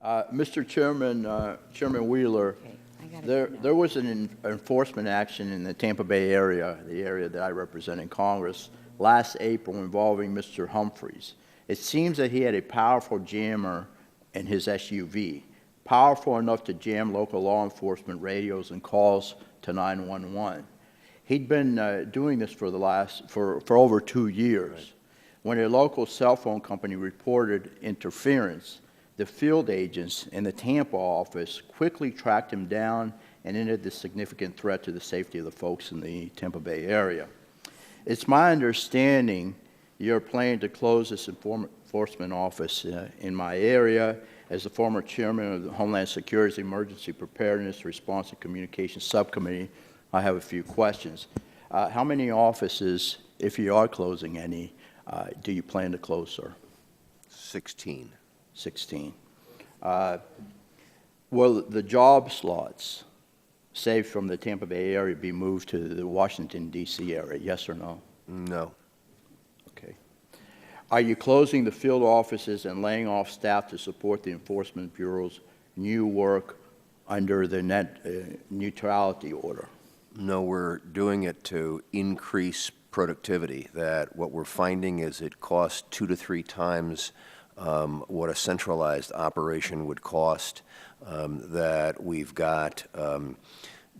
Mr. Chairman, Chairman Wheeler, there was an enforcement action in the Tampa Bay area, the area that I represent in Congress, last April involving Mr. Humphreys. It seems that he had a powerful jammer in his SUV, powerful enough to jam local law enforcement radios and calls to 911. He'd been doing this for over 2 years. Right. When a local cell phone company reported interference, the field agents in the Tampa office quickly tracked him down and ended the significant threat to the safety of the folks in the Tampa Bay area. It's my understanding you're planning to close this enforcement office in my area. As the former chairman of the Homeland Security's Emergency Preparedness, Response, and Communications Subcommittee, I have a few questions. How many offices, if you are closing any, do you plan to close, sir? 16. 16. Will the job slots saved from the Tampa Bay area be moved to the Washington, D.C. area, yes or no? No. Okay. Are you closing the field offices and laying off staff to support the Enforcement Bureau's new work under the net neutrality order? No, we're doing it to increase productivity. That what we're finding is it costs 2 to 3 times what a centralized operation would cost, that we've got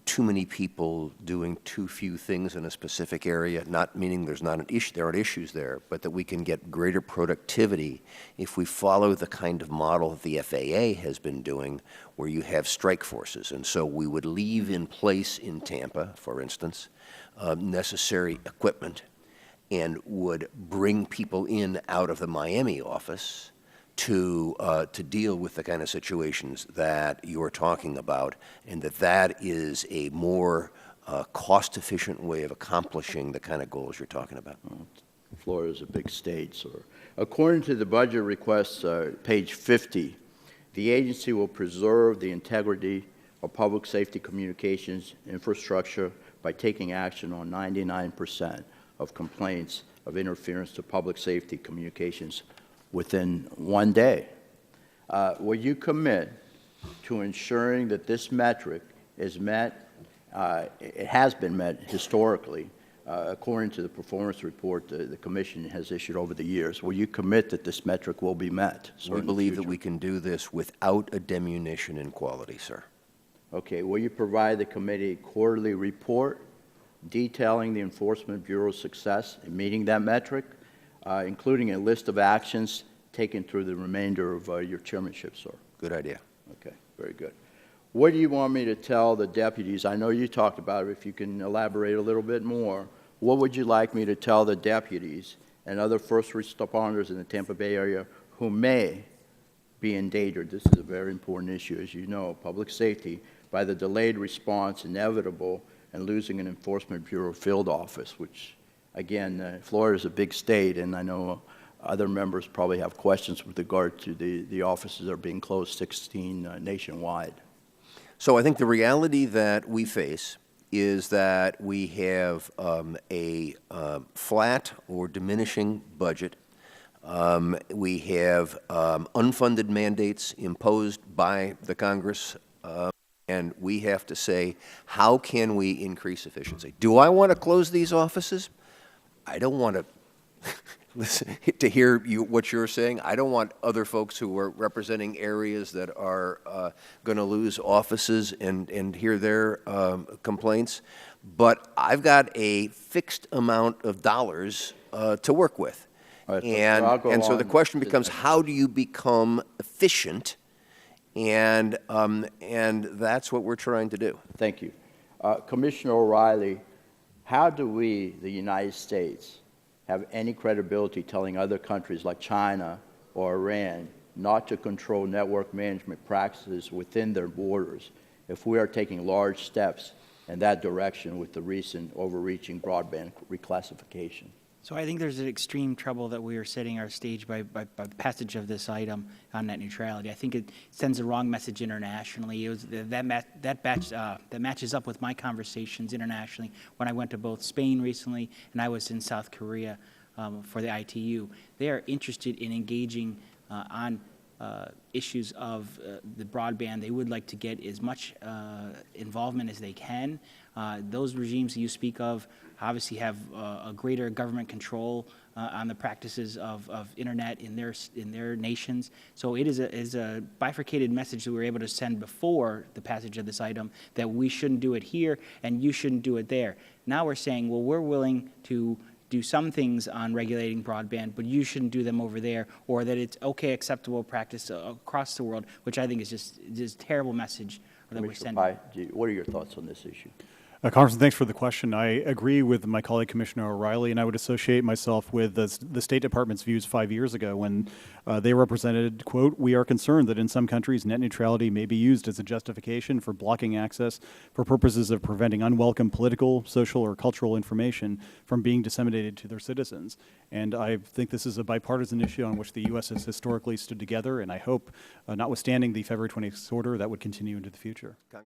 too many people doing too few things in a specific area, not meaning there's not an issue, there aren't issues there, but that we can get greater productivity if we follow the kind of model that the FAA has been doing, where you have strike forces. And so we would leave in place in Tampa, for instance, necessary equipment, and would bring people in out of the Miami office to deal with the kind of situations that you're talking about, and that is a more cost-efficient way of accomplishing the kind of goals you're talking about. Well, Florida is a big state, sir. According to the budget request, page 50, the agency will preserve the integrity of public safety communications infrastructure by taking action on 99% of complaints of interference to public safety communications within 1 day. Will you commit to ensuring that this metric is met? It has been met historically, according to the performance report the Commission has issued over the years. Will you commit that this metric will be met? We believe that we can do this without a diminution in quality, sir. Okay. Will you provide the committee a quarterly report detailing the Enforcement Bureau's success in meeting that metric, including a list of actions taken through the remainder of your chairmanship, sir? Good idea. Okay, very good. What do you want me to tell the deputies? I know you talked about it. If you can elaborate a little bit more, what would you like me to tell the deputies and other first responders in the Tampa Bay area who may be endangered? This is a very important issue, as you know, public safety, by the delayed response inevitable and losing an Enforcement Bureau field office, which, again, Florida is a big state, and I know other members probably have questions with regard to the offices that are being closed, 16 nationwide. So I think the reality that we face is that we have a flat or diminishing budget. We have unfunded mandates imposed by the Congress, and we have to say, how can we increase efficiency? Do I want to close these offices? I don't want to listen to hear what you're saying. I don't want other folks who are representing areas that are going to lose offices and hear their complaints. But I've got a fixed amount of dollars to work with. Right, and so the question becomes, how do you become efficient? And that's what we're trying to do. Thank you. Commissioner O'Reilly, how do we, the United States, have any credibility telling other countries like China or Iran not to control network management practices within their borders if we are taking large steps in that direction with the recent overreaching broadband reclassification? So I think there's an extreme trouble that we are setting our stage by passage of this item on net neutrality. I think it sends the wrong message internationally. It was that matches up with my conversations internationally when I went to both Spain recently and I was in South Korea for the ITU. They are interested in engaging on issues of the broadband. They would like to get as much involvement as they can. Those regimes that you speak of obviously have a greater government control on the practices of internet in their nations. So it is a bifurcated message that we were able to send before the passage of this item, that we shouldn't do it here and you shouldn't do it there. Now we're saying, well, we're willing to do some things on regulating broadband, but you shouldn't do them over there, or that it's okay, acceptable practice across the world, which I think is just a terrible message that we're sending. Pai, what are your thoughts on this issue? Congressman, thanks for the question. I agree with my colleague Commissioner O'Reilly, and I would associate myself with the State Department's views 5 years ago when they represented, quote, "We are concerned that in some countries net neutrality may be used as a justification for blocking access for purposes of preventing unwelcome political, social, or cultural information from being disseminated to their citizens." And I think this is a bipartisan issue on which the U.S. has historically stood together, and I hope, notwithstanding the February 26th order, that would continue into the future.